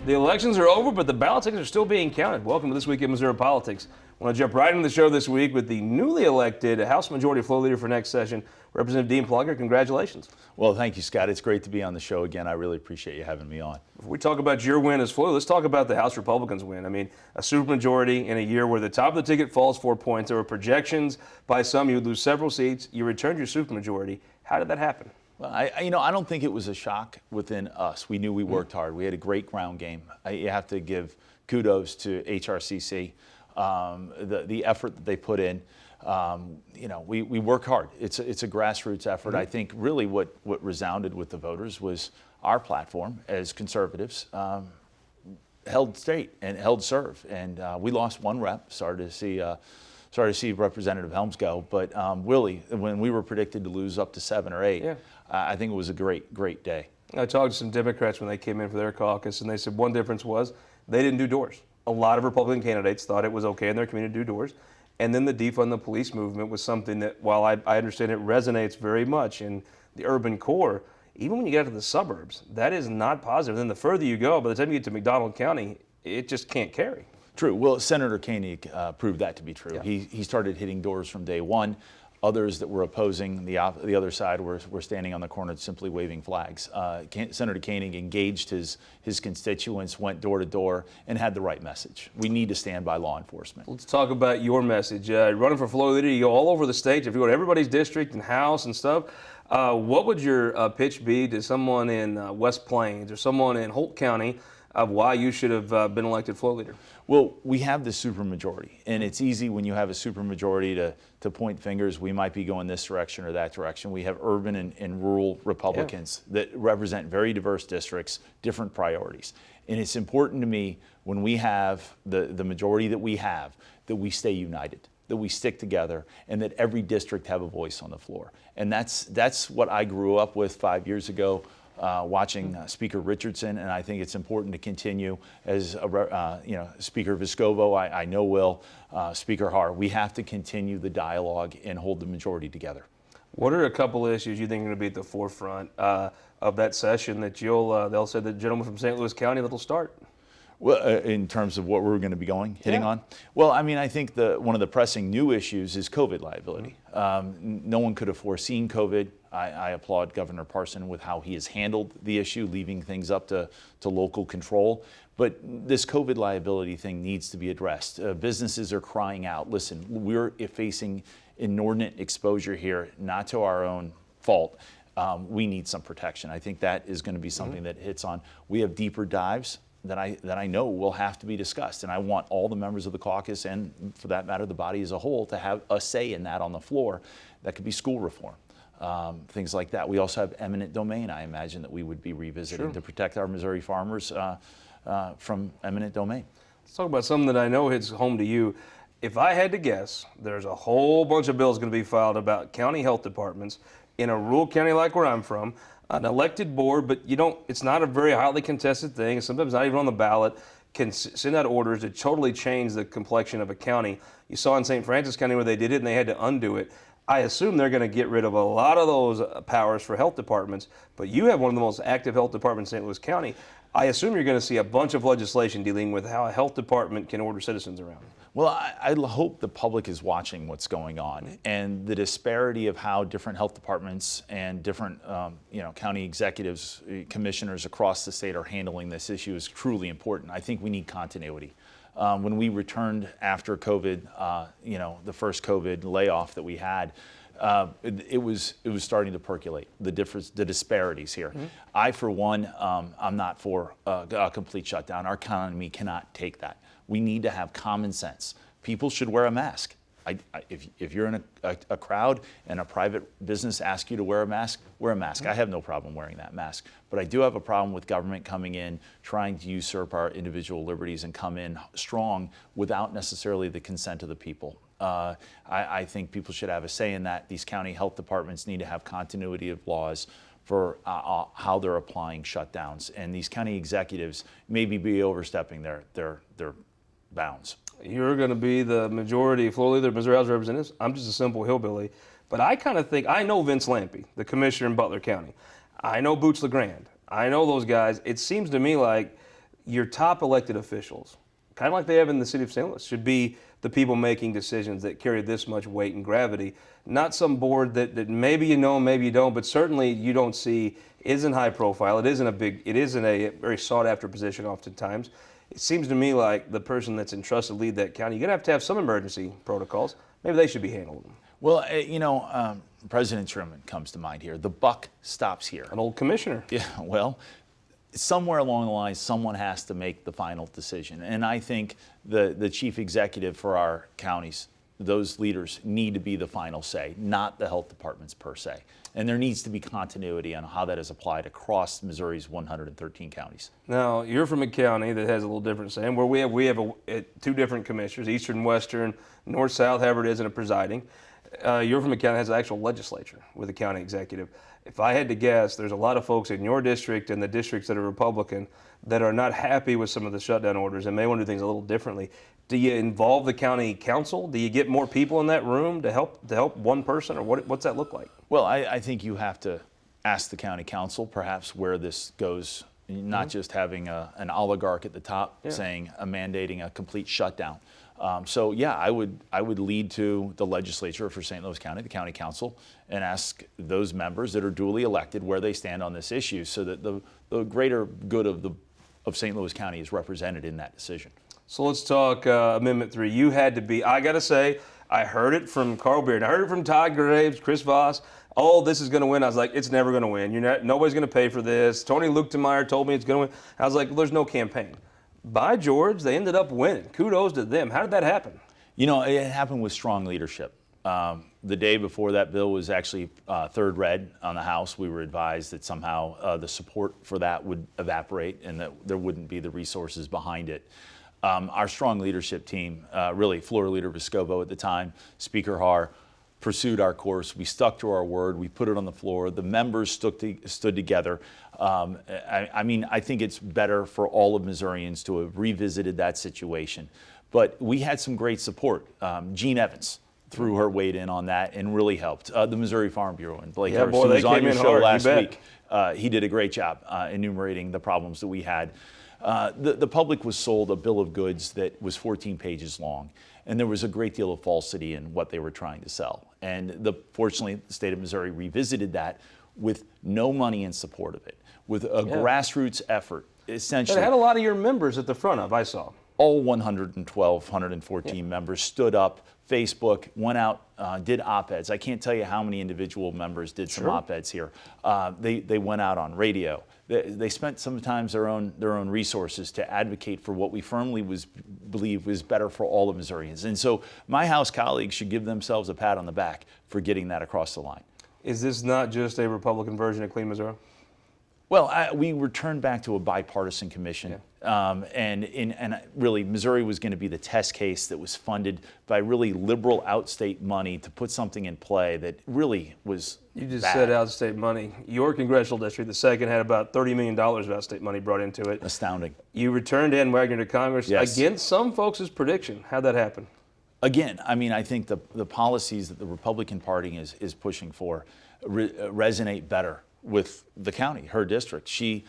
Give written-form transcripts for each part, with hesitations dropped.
The elections are over, but the ballot tickets are still being counted. Welcome to This Week in Missouri Politics. I want to jump right into the show this week with the newly elected House Majority Floor Leader for next session, Representative Dean Plocher. Congratulations. Well, thank you, Scott. It's great to be on the show again. I really appreciate you having me on. Before we talk about your win as floor, let's talk about the House Republicans' win. I mean, a supermajority in a year where the top of the ticket falls 4 points. There were projections by some you would lose several seats. You returned your supermajority. How did that happen? Well, I don't think it was a shock within us. We knew we worked hard. We had a great ground game. You have to give kudos to HRCC, the effort that they put in. We work hard. It's a grassroots effort. I think really what resounded with the voters was our platform as conservatives held state and held serve. And we lost one rep. Sorry to see Representative Helms go, but really, when we were predicted to lose up to 7 or 8, I think it was a great day. I talked to some Democrats when they came in for their caucus, and they said one difference was they didn't do doors. A lot of Republican candidates thought it was okay in their community to do doors. And then the defund the police movement was something that, while I understand it resonates very much in the urban core, even when you get to the suburbs, that is not positive. Then the further you go, by the time you get to McDonald County, it just can't carry. True. Well, Senator Koenig proved that to be true. Yeah. He started hitting doors from day one. Others that were opposing the other side were standing on the corner simply waving flags. Senator Koenig engaged his constituents, went door to door, and had the right message. We need to stand by law enforcement. Let's talk about your message. Running for floor leader, you go all over the state. If you go to everybody's district and house and stuff, what would your pitch be to someone in West Plains or someone in Holt County of why you should have been elected floor leader? Well, we have this supermajority, and it's easy when you have a supermajority to point fingers. We might be going this direction or that direction. We have urban and rural Republicans that represent very diverse districts, different priorities. And it's important to me when we have the majority that we have, that we stay united, that we stick together, and that every district have a voice on the floor. And that's what I grew up with 5 years ago. Watching Speaker Richardson, and I think it's important to continue as Speaker Vescovo, I know will, Speaker Haar. We have to continue the dialogue and hold the majority together. What are a couple of issues you think are going to be at the forefront of that session that they'll say the gentleman from St. Louis County that'll start? Well, in terms of what we're going to be hitting on? Well, I mean, I think one of the pressing new issues is COVID liability. No one could have foreseen COVID. I applaud Governor Parson with how he has handled the issue, leaving things up to local control. But this COVID liability thing needs to be addressed. Businesses are crying out, listen, we're facing inordinate exposure here, not to our own fault. We need some protection. I think that is going to be something that hits on. We have deeper dives that I know will have to be discussed. And I want all the members of the caucus, and for that matter, the body as a whole, to have a say in that on the floor. That could be school reform, things like that. We also have eminent domain, I imagine, that we would be revisiting to protect our Missouri farmers from eminent domain. Let's talk about something that I know hits home to you. If I had to guess, there's a whole bunch of bills going to be filed about county health departments in a rural county like where I'm from. An elected board, but it's not a very highly contested thing. Sometimes not even on the ballot, can send out orders that totally change the complexion of a county. You saw in St. Francis County where they did it and they had to undo it. I assume they're going to get rid of a lot of those powers for health departments, but you have one of the most active health departments in St. Louis County. I assume you're going to see a bunch of legislation dealing with how a health department can order citizens around. Well, I hope the public is watching what's going on, and the disparity of how different health departments and different county executives, commissioners across the state are handling this issue is truly important. I think we need continuity. When we returned after COVID, the first COVID layoff that we had, it was starting to percolate, the disparities here. I, for one, I'm not for a complete shutdown. Our economy cannot take that. We need to have common sense. People should wear a mask. If you're in a crowd and a private business asks you to wear a mask, wear a mask. I have no problem wearing that mask. But I do have a problem with government coming in, trying to usurp our individual liberties and come in strong without necessarily the consent of the people. I think people should have a say in that. These county health departments need to have continuity of laws for how they're applying shutdowns. And these county executives maybe be overstepping their bounds. You're going to be the majority floor leader of Missouri House of Representatives. I'm just a simple hillbilly. But I kind of think, I know Vince Lampe, the commissioner in Butler County. I know Boots LeGrand. I know those guys. It seems to me like your top elected officials, kind of like they have in the city of St. Louis, should be the people making decisions that carry this much weight and gravity, not some board that maybe you know, maybe you don't, but certainly you don't see isn't high profile. It isn't a very sought after position oftentimes. It seems to me like the person that's entrusted to lead that county, you're going to have some emergency protocols. Maybe they should be handled. Well, President Truman comes to mind here. The buck stops here. An old commissioner. Yeah, well, somewhere along the line, someone has to make the final decision. And I think the chief executive for our counties, those leaders need to be the final say, not the health departments per se. And there needs to be continuity on how that is applied across Missouri's 113 counties. Now, you're from a county that has a little different saying, where we have two different commissioners, eastern, western, north, south, however it is, and a presiding. You're from a county that has an actual legislature with a county executive. If I had to guess, there's a lot of folks in your district and the districts that are Republican that are not happy with some of the shutdown orders and may want to do things a little differently. Do you involve the county council? Do you get more people in that room to help one person, or what's that look like? Well, I think you have to ask the county council perhaps where this goes, not just having an oligarch at the top saying mandating a complete shutdown. So yeah, I would lead to the legislature for St. Louis County, the county council, and ask those members that are duly elected where they stand on this issue, so that the greater good of St. Louis County is represented in that decision. So let's talk Amendment 3. You had to be, I got to say, I heard it from Carl Beard. I heard it from Todd Graves, Chris Voss. Oh, this is going to win. I was like, it's never going to win. Nobody's going to pay for this. Tony Luchtenmeyer told me it's going to win. I was like, well, there's no campaign. By George, they ended up winning. Kudos to them. How did that happen? It happened with strong leadership. The day before that bill was actually third read on the House, we were advised that somehow the support for that would evaporate and that there wouldn't be the resources behind it. Our strong leadership team, really Floor Leader Vescovo at the time, Speaker Haar, pursued our course. We stuck to our word. We put it on the floor. The members stood together. I think it's better for all of Missourians to have revisited that situation. But we had some great support. Gene Evans threw her weight in on that and really helped. The Missouri Farm Bureau and Blake Hurst, who was on your show last week. He did a great job enumerating the problems that we had. The public was sold a bill of goods that was 14 pages long, and there was a great deal of falsity in what they were trying to sell. And fortunately, the state of Missouri revisited that with no money in support of it, with a grassroots effort, essentially. It had a lot of your members at the front of, I saw. All 114 members stood up, Facebook, went out, did op-eds. I can't tell you how many individual members did some op-eds here. They went out on radio. They spent sometimes their own resources to advocate for what we firmly believe was better for all of Missourians. And so my House colleagues should give themselves a pat on the back for getting that across the line. Is this not just a Republican version of Clean Missouri? Well, we returned back to a bipartisan commission, and really Missouri was going to be the test case that was funded by really liberal outstate money to put something in play that really was You just bad. said outstate money. Your congressional district, the second, had about $30 million of outstate money brought into it. Astounding. You returned Ann Wagner to Congress against some folks' prediction. How'd that happen? Again, I think the policies that the Republican Party is pushing for resonate better with the county, her district. She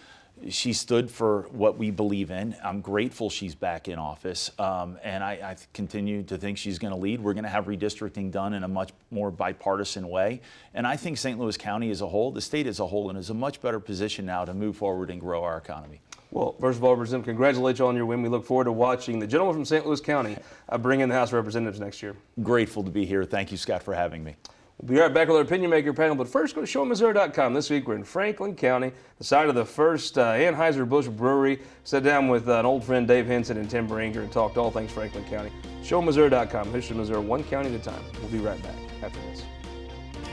stood for what we believe in. I'm grateful she's back in office, and I continue to think she's going to lead. We're going to have redistricting done in a much more bipartisan way, and I think St. Louis County as a whole, the state as a whole, is a much better position now to move forward and grow our economy. Well, first of all, Representative, congratulations on your win. We look forward to watching the gentleman from St. Louis County bring in the House of Representatives next year. Grateful to be here. Thank you, Scott, for having me. We'll be right back with our Opinion Maker panel, but first go to showmissouri.com. This week we're in Franklin County, the site of the first Anheuser-Busch brewery. Sat down with an old friend, Dave Henson, and Tim Beringer, and talked all things Franklin County. Showmissouri.com, history of Missouri, one county at a time. We'll be right back after this.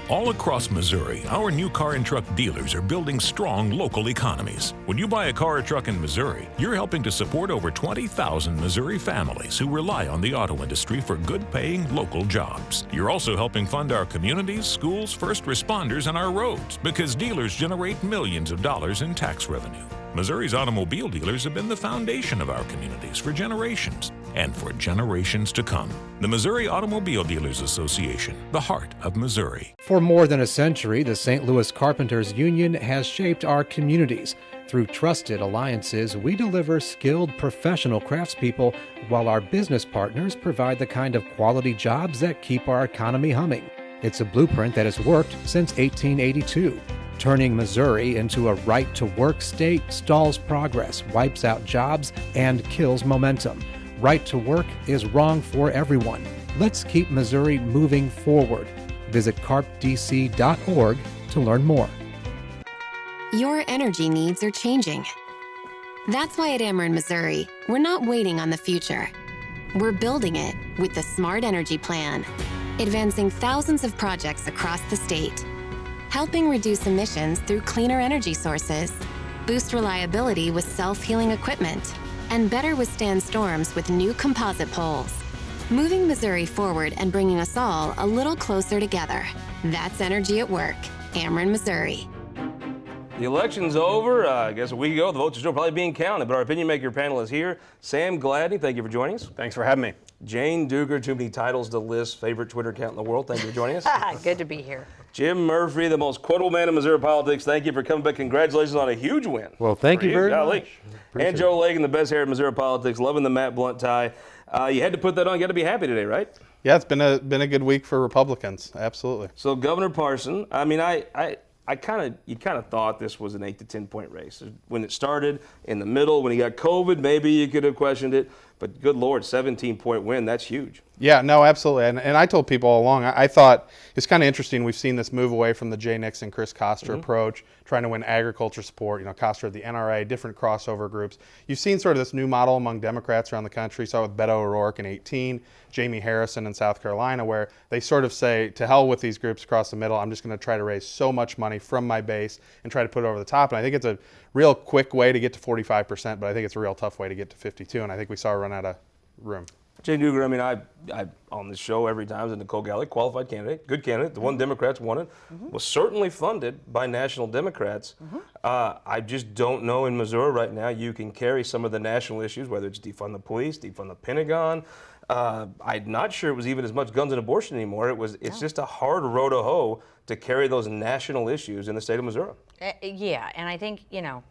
All across Missouri, our new car and truck dealers are building strong local economies. When you buy a car or truck in Missouri, you're helping to support over 20,000 Missouri families who rely on the auto industry for good-paying local jobs. You're also helping fund our communities, schools, first responders, and our roads, because dealers generate millions of dollars in tax revenue. Missouri's automobile dealers have been the foundation of our communities for generations. and for generations to come. The Missouri Automobile Dealers Association, the heart of Missouri. For more than a century, the St. Louis Carpenters Union has shaped our communities. Through trusted alliances, we deliver skilled professional craftspeople while our business partners provide the kind of quality jobs that keep our economy humming. It's a blueprint that has worked since 1882. Turning Missouri into a right-to-work state stalls progress, wipes out jobs, and kills momentum. Right to work is wrong for everyone. Let's keep Missouri moving forward. Visit carpdc.org to learn more. Your energy needs are changing. That's why at Ameren Missouri, we're not waiting on the future. We're building it with the Smart Energy Plan, advancing thousands of projects across the state, helping reduce emissions through cleaner energy sources, boost reliability with self-healing equipment, and better withstand storms with new composite poles. Moving Missouri forward and bringing us all a little closer together. That's energy at work. Ameren, Missouri. The election's over. I guess a week ago, the votes are still probably being counted, but our opinion maker panel is here. Sam Gladney, thank you for joining us. Thanks for having me. Jane Dueker, too many titles to list, favorite Twitter account in the world. Thank you for joining us. Good to be here. Jim Murphy, the most quotable man in Missouri politics. Thank you for coming back. Congratulations on a huge win. Well, thank you very Golly. much. And Joe Lakin, the best hair in Missouri politics, loving the Matt Blunt tie. You had to put that on. You got to be happy today, right? Yeah, it's been a good week for Republicans. Absolutely. So Governor Parson, I mean, you kind of thought this was an 8 to 10 point race. When it started, in the middle, when he got COVID, maybe you could have questioned it. But good Lord, 17-point win, that's huge. Yeah, no, absolutely. And I told people all along, I thought it's kind of interesting. We've seen this move away from the Jay Nixon, Chris Koster approach, trying to win agriculture support. You know, Koster at the NRA, different crossover groups. You've seen sort of this new model among Democrats around the country. Saw with Beto O'Rourke in 2018, Jamie Harrison in South Carolina, where they sort of say, to hell with these groups across the middle. I'm just going to try to raise so much money from my base and try to put it over the top. And I think it's a real quick way to get to 45%, but I think it's a real tough way to get to 52. And I think we saw a run out of room. Jane Dueker, I mean, I on this show every time is a Nicole Galley, qualified candidate, good candidate. The one Democrats wanted was certainly funded by national Democrats. I just don't know in Missouri right now you can carry some of the national issues, whether it's defund the police, defund the Pentagon. I'm not sure it was even as much guns and abortion anymore. It's just a hard row to hoe to carry those national issues in the state of Missouri. Yeah, and I think,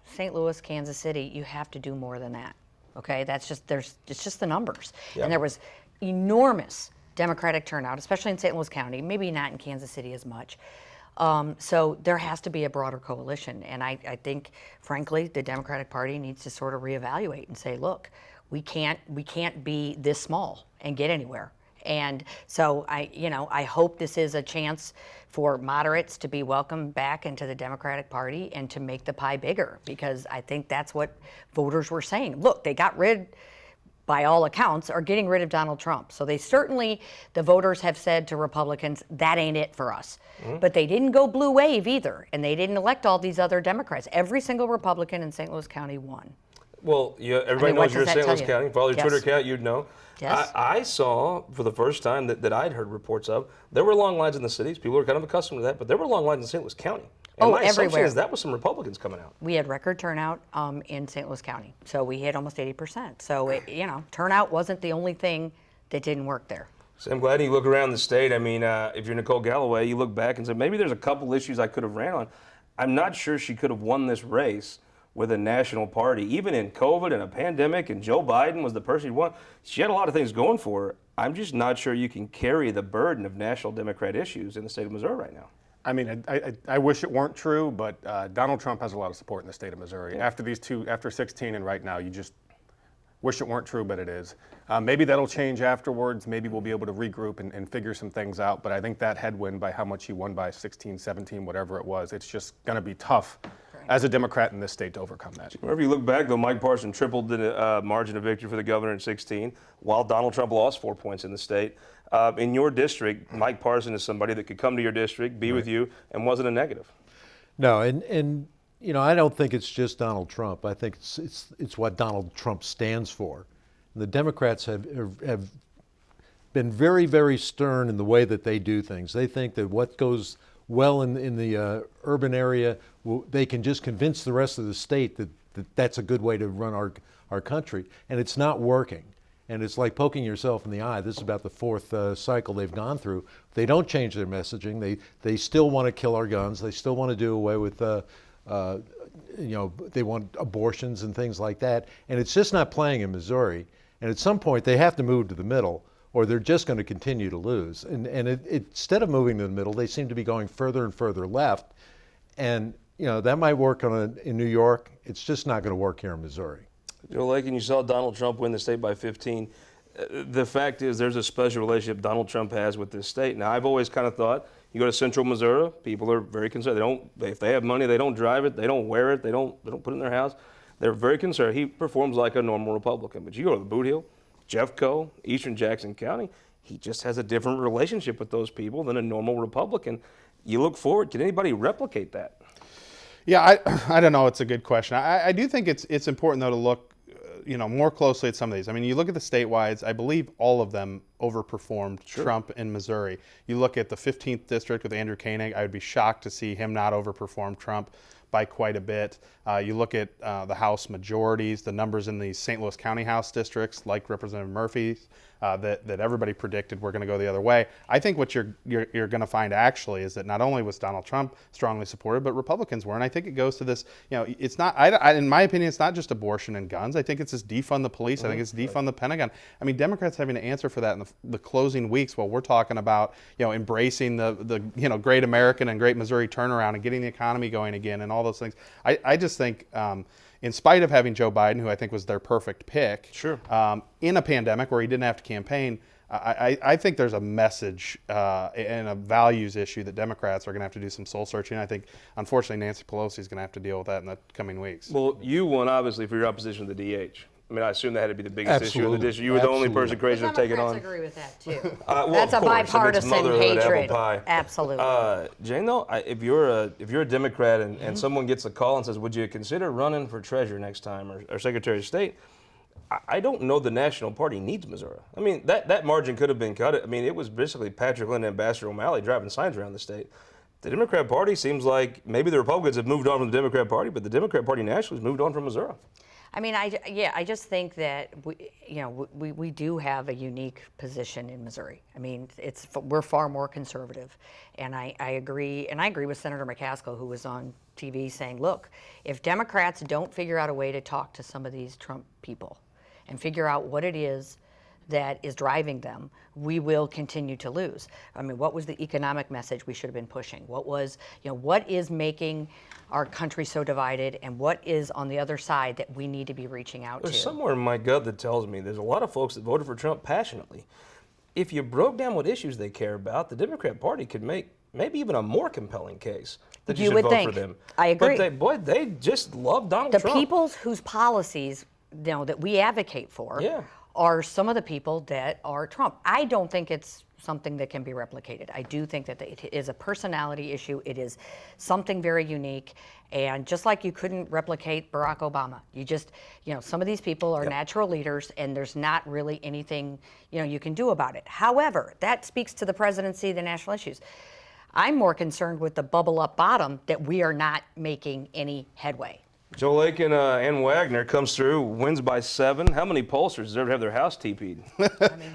St. Louis, Kansas City, you have to do more than that. Okay, it's just the numbers. Yeah. And there was enormous Democratic turnout, especially in St. Louis County, maybe not in Kansas City as much. So there has to be a broader coalition. And I think, frankly, the Democratic Party needs to sort of reevaluate and say, look, we can't be this small and get anywhere. And so I hope this is a chance for moderates to be welcomed back into the Democratic Party and to make the pie bigger, because I think that's what voters were saying. Look, they got rid, by all accounts, are getting rid of Donald Trump. So the voters have said to Republicans, that ain't it for us. But they didn't go blue wave either, and they didn't elect all these other Democrats. Every single Republican in St. Louis County won. Well, everybody knows you're in St. Louis County. For all your Yes. Twitter account, you'd know. Yes. I saw for the first time that I'd heard reports of, there were long lines in the cities. People were kind of accustomed to that, but there were long lines in St. Louis County. And my assumption everywhere. is that was some Republicans coming out. We had record turnout in St. Louis County, so we hit almost 80%. So turnout wasn't the only thing that didn't work there. Sam Gladney, you look around the state. I mean, if you're Nicole Galloway, you look back and say, maybe there's a couple issues I could have ran on. I'm not sure she could have won this race with a national party, even in COVID and a pandemic, and Joe Biden was the person who won. She had a lot of things going for her. I'm just not sure you can carry the burden of national Democrat issues in the state of Missouri right now. I mean, I wish it weren't true, but Donald Trump has a lot of support in the state of Missouri. Yeah. After 16 and right now, you just wish it weren't true, but it is. Maybe that'll change afterwards. Maybe we'll be able to regroup and figure some things out. But I think that headwind by how much he won by 16, 17, whatever it was, it's just going to be tough as a Democrat in this state to overcome that. Whenever you look back, though, Mike Parson tripled the margin of victory for the governor in 16, while Donald Trump lost 4 points in the state. In your district, Mike Parson is somebody that could come to your district, be with you, and wasn't a negative. No, and I don't think it's just Donald Trump. I think it's what Donald Trump stands for. And the Democrats have been very, very stern in the way that they do things. They think that what goes well in the urban area, they can just convince the rest of the state that that's a good way to run our country, and it's not working. And it's like poking yourself in the eye. This is about the fourth cycle they've gone through. They don't change their messaging. They still want to kill our guns. They still want to do away with, they want abortions and things like that. And it's just not playing in Missouri. And at some point, they have to move to the middle, or they're just going to continue to lose. And instead of moving to the middle, they seem to be going further and further left. And that might work in New York. It's just not going to work here in Missouri. Joe Lakin, you saw Donald Trump win the state by 15. The fact is there's a special relationship Donald Trump has with this state. Now, I've always kind of thought, you go to central Missouri, people are very conservative. If they have money, they don't drive it, they don't wear it, they don't put it in their house. They're very conservative. He performs like a normal Republican. But you go to the Boot Hill, Jeffco, Eastern Jackson County, he just has a different relationship with those people than a normal Republican. You look forward, can anybody replicate that? Yeah, I don't know. It's a good question. I do think it's important, though, to look more closely at some of these. I mean, you look at the statewide, I believe all of them overperformed Trump in Missouri. You look at the 15th district with Andrew Koenig, I would be shocked to see him not overperform Trump by quite a bit. You look at the House majorities, the numbers in the St. Louis County House districts, like Representative Murphy's, that everybody predicted were going to go the other way. I think what you're going to find actually is that not only was Donald Trump strongly supported, but Republicans were. And I think it goes to this, it's not, in my opinion, it's not just abortion and guns. I think it's this defund the police. I think it's defund the Pentagon. I mean, Democrats having to answer for that in the closing weeks while we're talking about, embracing the great American and great Missouri turnaround and getting the economy going again and all those things. I just think, in spite of having Joe Biden, who I think was their perfect pick, in a pandemic where he didn't have to campaign, I think there's a message and a values issue that Democrats are going to have to do some soul searching. I think, unfortunately, Nancy Pelosi is going to have to deal with that in the coming weeks. Well, you won, obviously, for your opposition to the DH. I mean, I assume that had to be the biggest issue of the district. You were the only person crazy to take it on. Democrats agree with that, too. That's a bipartisan hatred. Absolutely. Jane, though, if you're a Democrat and someone gets a call and says, would you consider running for treasurer next time or Secretary of State, I don't know the National Party needs Missouri. I mean, that margin could have been cut. I mean, it was basically Patrick Lynn and Ambassador O'Malley driving signs around the state. The Democrat Party seems like maybe the Republicans have moved on from the Democrat Party, but the Democrat Party nationally has moved on from Missouri. I mean, I just think that we do have a unique position in Missouri. I mean, we're far more conservative, and I agree with Senator McCaskill, who was on TV saying, look, if Democrats don't figure out a way to talk to some of these Trump people and figure out what it is that is driving them, we will continue to lose. I mean, what was the economic message we should have been pushing? What was, what is making our country so divided, and what is on the other side that we need to be reaching out to? There's somewhere in my gut that tells me there's a lot of folks that voted for Trump passionately. If you broke down what issues they care about, the Democrat Party could make maybe even a more compelling case that you should vote for them. I agree. But they just love Donald Trump. The people whose policies that we advocate for are some of the people that are Trump. I don't think it's something that can be replicated. I do think that it is a personality issue. It is something very unique. And just like you couldn't replicate Barack Obama, you just, some of these people are natural leaders, and there's not really anything, you can do about it. However, that speaks to the presidency, the national issues. I'm more concerned with the bubble up bottom that we are not making any headway. Joe Lakin and Wagner comes through, wins by 7. How many pollsters deserve to have their house TP'd?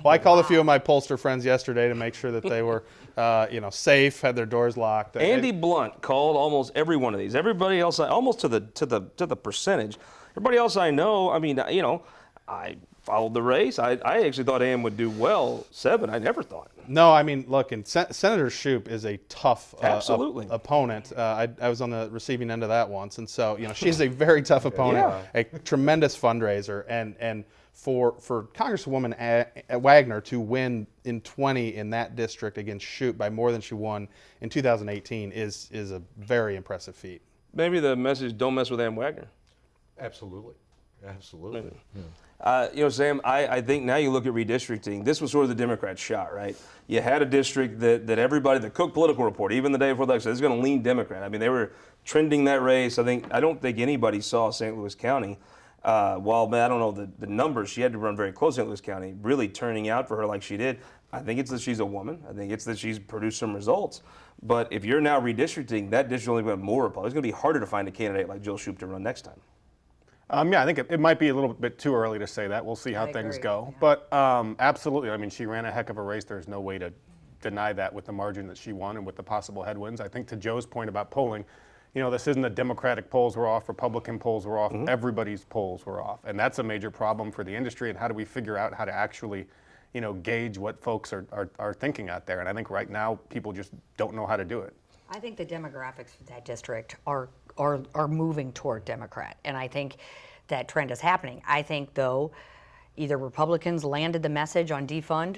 I called a few of my pollster friends yesterday to make sure that they were, safe, had their doors locked. Andy Blunt called almost every one of these. Everybody else, almost to the percentage. Everybody else I know, I mean, I followed the race. I actually thought Ann would do well. 7, I never thought. No, I mean, look, and Senator Shoup is a tough opponent. I was on the receiving end of that once, and so she's a very tough opponent, a tremendous fundraiser, and for Congresswoman Wagner to win in 20 in that district against Shoup by more than she won in 2018 is a very impressive feat. Maybe the message: don't mess with Ann Wagner. Absolutely. Absolutely. Sam, I think now you look at redistricting. This was sort of the Democrats' shot, right? You had a district that everybody, the Cook Political Report, even the day before the election, is going to lean Democrat. I mean, they were trending that race. I don't think anybody saw St. Louis County. While I don't know the numbers, she had to run very close to St. Louis County, really turning out for her like she did. I think it's that she's a woman. I think it's that she's produced some results. But if you're now redistricting, that district only got more Republicans. It's going to be harder to find a candidate like Jill Shoup to run next time. Yeah, I think it might be a little bit too early to say that. We'll see how I things agree, go. yeah. But absolutely, I mean, she ran a heck of a race. There's no way to deny that with the margin that she won and with the possible headwinds. I think to Joe's point about polling, this isn't the Democratic polls were off, Republican polls were off, everybody's polls were off. And that's a major problem for the industry. And how do we figure out how to actually, gauge what folks are thinking out there? And I think right now people just don't know how to do it. I think the demographics for that district are moving toward Democrat, and I think that trend is happening. I think, though, either Republicans landed the message on defund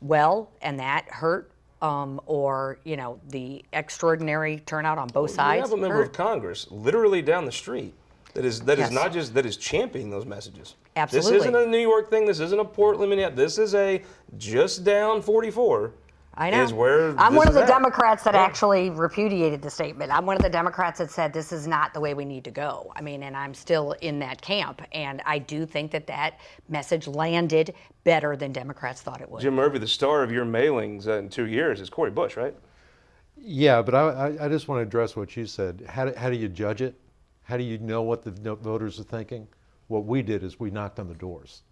well, and that hurt, or the extraordinary turnout on both sides. You have a member hurt. of Congress literally down the street that is Yes. not just that is championing those messages. Absolutely. This isn't a New York thing. This isn't a Portland, Minneapolis. This is a just down 44. I know. Is where I'm this one of is the at. Democrats that Yeah. actually repudiated the statement. I'm one of the Democrats that said this is not the way we need to go. I mean, and I'm still in that camp. And I do think that message landed better than Democrats thought it would. Jim Murphy, the star of your mailings in 2 years is Cori Bush, right? Yeah, but I just want to address what you said. How do you judge it? How do you know what the voters are thinking? What we did is we knocked on the doors.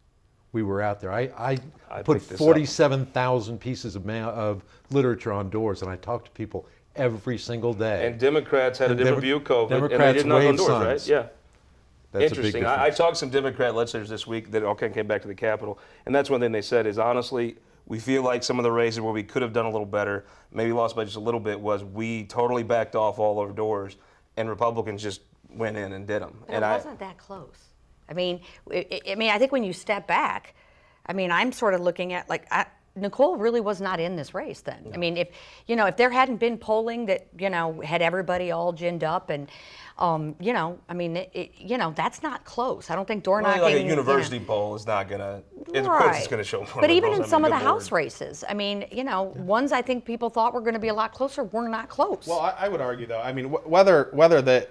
We were out there. I put picked this up. 47,000 pieces of literature on doors, and I talked to people every single day. And Democrats had a And different Demo- view of COVID, and they Democrats did knock on waved doors, right? signs. Yeah. That's a big Interesting. I difference. talked to some Democrat legislators this week that all came back to the Capitol, and that's one thing they said is, honestly, we feel like some of the races where we could have done a little better, maybe lost by just a little bit, was we totally backed off all our doors, and Republicans just went in and did them. But And it wasn't that close. I mean, I think when you step back, I'm sort of looking at Nicole really was not in this race then. No. I mean, if there hadn't been polling that had everybody all ginned up and that's not close. I don't think door knocking. Like a university poll is not gonna. Of course, it's gonna show more. But even liberals. in some of the good House Lord. races, ones I think people thought were going to be a lot closer were not close. Well, I would argue, though, I mean, whether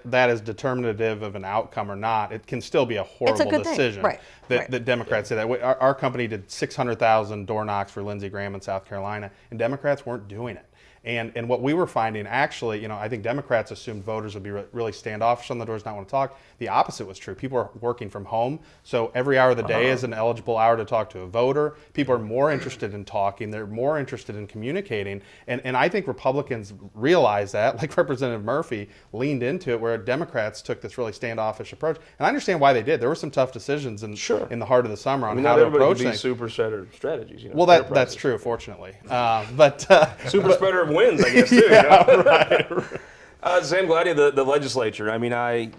that is determinative of an outcome or not, it can still be a horrible good thing. decision Right. that Democrats did that. Our company did 600,000 door knocks for Lindsey Graham in South Carolina, and Democrats weren't doing it. And what we were finding, actually, I think Democrats assumed voters would be really standoffish on the doors, not want to talk. The opposite was true. People are working from home, so every hour of the day is an eligible hour to talk to a voter. People are more interested in talking. They're more interested in communicating. And I think Republicans realize that, like Representative Murphy leaned into it, where Democrats took this really standoffish approach. And I understand why they did. There were some tough decisions in the heart of the summer on how not to everybody approach can be things. super spreader strategies. Well, that's true, fortunately. But super spreader wins, I guess, too. Right. Sam Gladney, the legislature. I mean, I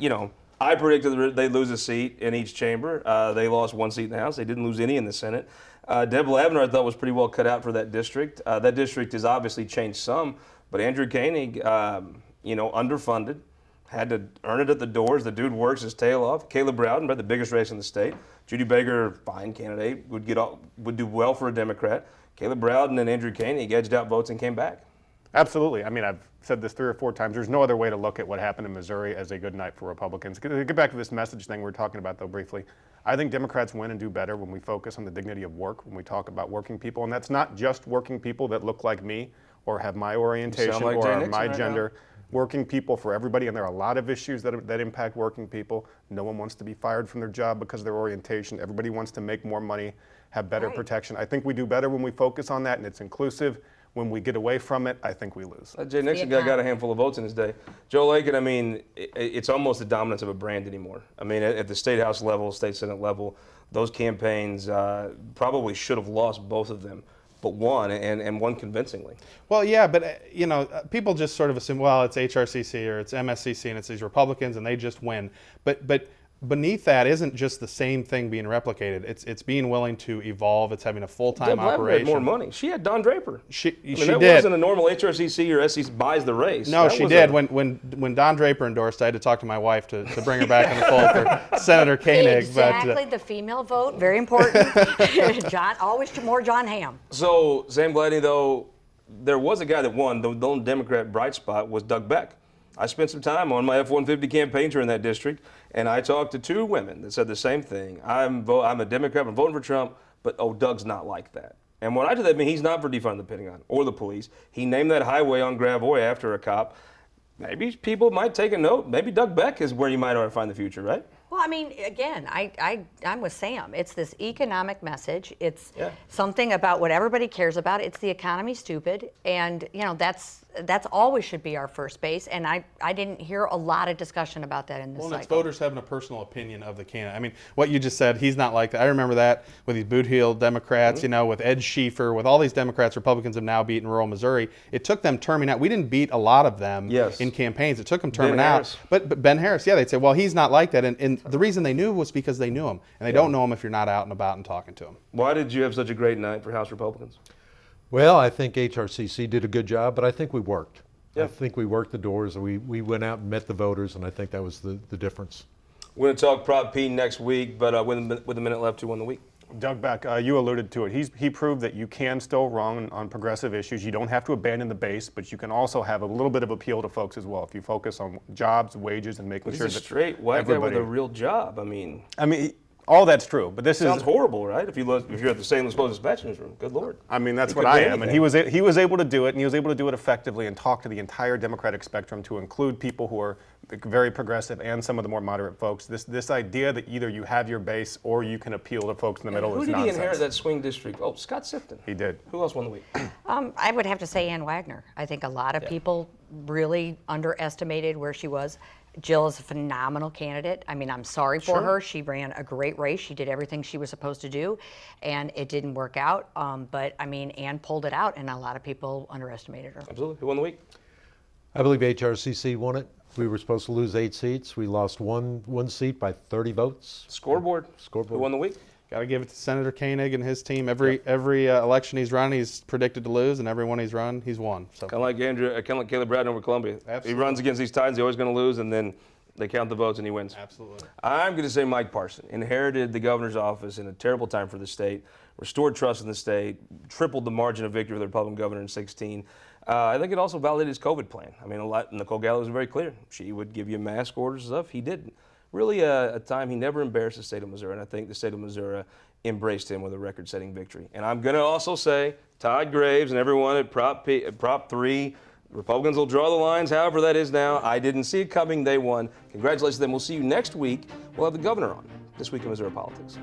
predicted they'd lose a seat in each chamber. They lost one seat in the House. They didn't lose any in the Senate. Deb Lavender, I thought, was pretty well cut out for that district. That district has obviously changed some, but Andrew Koenig, underfunded, had to earn it at the doors. The dude works his tail off. Caleb Rowden, the biggest race in the state. Judy Baker, fine candidate, would do well for a Democrat. Caleb Rowden and Andrew Koenig edged out votes and came back. Absolutely. I mean, I've said this 3 or 4 times. There's no other way to look at what happened in Missouri as a good night for Republicans. Get back to this message thing we were talking about, though, briefly. I think Democrats win and do better when we focus on the dignity of work, when we talk about working people. And that's not just working people that look like me or have my orientation like or Jane are Dueker my right gender. Working people for everybody, and there are a lot of issues that impact working people. No one wants to be fired from their job because of their orientation. Everybody wants to make more money, have better protection. I think we do better when we focus on that, and it's inclusive. When we get away from it, I think we lose. Jay Nixon got a handful of votes in his day. Joe Lakin, I mean, it's almost the dominance of a brand anymore. I mean, at the state house level, state senate level, those campaigns probably should have lost both of them, but won, and won convincingly. Well, yeah, but people just sort of assume, well, it's HRCC or it's MSCC and it's these Republicans and they just win. But beneath that isn't just the same thing being replicated. It's being willing to evolve. It's having a full-time operation. Had more money. She had Don Draper. She that did. wasn't a normal HRCC or SEC buys the race. No, That she was did. When Don Draper endorsed, I had to talk to my wife to bring her back in the fold for Senator Koenig. Exactly, the female vote, very important. Always more John Hamm. So, Sam Gladney, though, there was a guy that won. The only Democrat bright spot was Doug Beck. I spent some time on my F-150 campaign tour in that district, and I talked to 2 women that said the same thing. I'm a Democrat, I'm voting for Trump, but Doug's not like that. And when I did that, I mean, he's not for defunding the Pentagon or the police. He named that highway on Gravois after a cop. Maybe people might take a note. Maybe Doug Beck is where you might ought to find the future, right? Well, I mean, again, I'm with Sam. It's this economic message. It's something about what everybody cares about. It's the economy, stupid, and that's always should be our first base. And I didn't hear a lot of discussion about that in this Well, cycle. it's voters having a personal opinion of the candidate. I mean, what you just said, he's not like that. I remember that with these boot-heeled Democrats, with Ed Schieffer, with all these Democrats, Republicans have now beaten rural Missouri. It took them terming out. We didn't beat a lot of them in campaigns. It took them terming out. Harris. But Ben Harris, they'd say, well, he's not like that. And the reason they knew was because they knew him. And they don't know him if you're not out and about and talking to him. Why did you have such a great night for House Republicans? Well, I think HRCC did a good job, but I think we worked. Yeah. I think we worked the doors. We went out and met the voters, and I think that was the difference. We're going to talk Prop P next week, but with a minute left, who won the week? Doug Beck, you alluded to it. He proved that you can still run on progressive issues. You don't have to abandon the base, but you can also have a little bit of appeal to folks as well. If you focus on jobs, wages, and making sure He's that a straight white guy with everybody. a real job. I mean, all that's true, but this sounds is horrible, right? If you're at the St. Louis Post-Dispatch newsroom, good Lord. I mean, that's He what couldn't I do am, and anything. he was able to do it, and he was able to do it effectively and talk to the entire Democratic spectrum to include people who are very progressive and some of the more moderate folks. This idea that either you have your base or you can appeal to folks in the middle Who is did nonsense. he inherit that swing district? Oh, Scott Sifton. He did. Who else won the week? I would have to say Ann Wagner. I think a lot of people really underestimated where she was. Jill is a phenomenal candidate. I mean, I'm sorry for her. She ran a great race. She did everything she was supposed to do, and it didn't work out. But, I mean, Ann pulled it out, and a lot of people underestimated her. Absolutely. Who won the week? I believe HRCC won it. We were supposed to lose 8 seats. We lost one seat by 30 votes. Scoreboard. Who won the week? Got to give it to Senator Koenig and his team. Every election he's run, he's predicted to lose, and every one he's run, he's won. So Kind of like Caleb Bratton over Columbia. Absolutely. He runs against these Titans, he's always going to lose, and then they count the votes and he wins. Absolutely. I'm going to say Mike Parson inherited the governor's office in a terrible time for the state, restored trust in the state, tripled the margin of victory for the Republican governor in 2016. I think it also validated his COVID plan. I mean, Nicole Gallo was very clear. She would give you mask orders and stuff. He didn't. Really a time he never embarrassed the state of Missouri, and I think the state of Missouri embraced him with a record-setting victory. And I'm going to also say Todd Graves and everyone at Prop 3, Republicans will draw the lines, however that is now. I didn't see it coming. They won. Congratulations to them. We'll see you next week. We'll have the governor on This Week in Missouri Politics.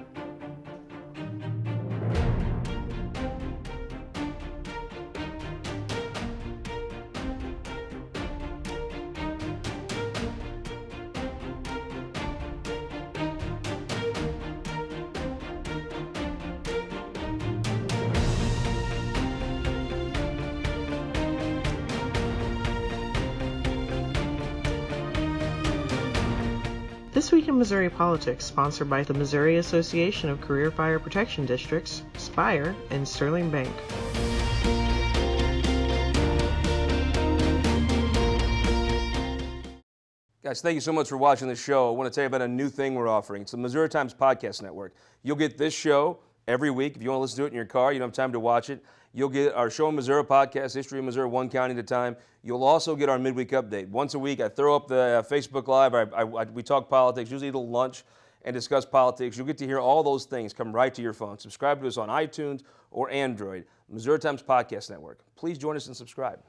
This Week in Missouri Politics, sponsored by the Missouri Association of Career Fire Protection Districts, Spire, and Sterling Bank. Guys, thank you so much for watching the show. I want to tell you about a new thing we're offering. It's the Missouri Times Podcast Network. You'll get this show every week. If you want to listen to it in your car, you don't have time to watch it. You'll get our Show in Missouri podcast, History of Missouri, one county at a time. You'll also get our midweek update. Once a week, I throw up the Facebook Live. We talk politics, usually eat a lunch and discuss politics. You'll get to hear all those things come right to your phone. Subscribe to us on iTunes or Android. Missouri Times Podcast Network. Please join us and subscribe.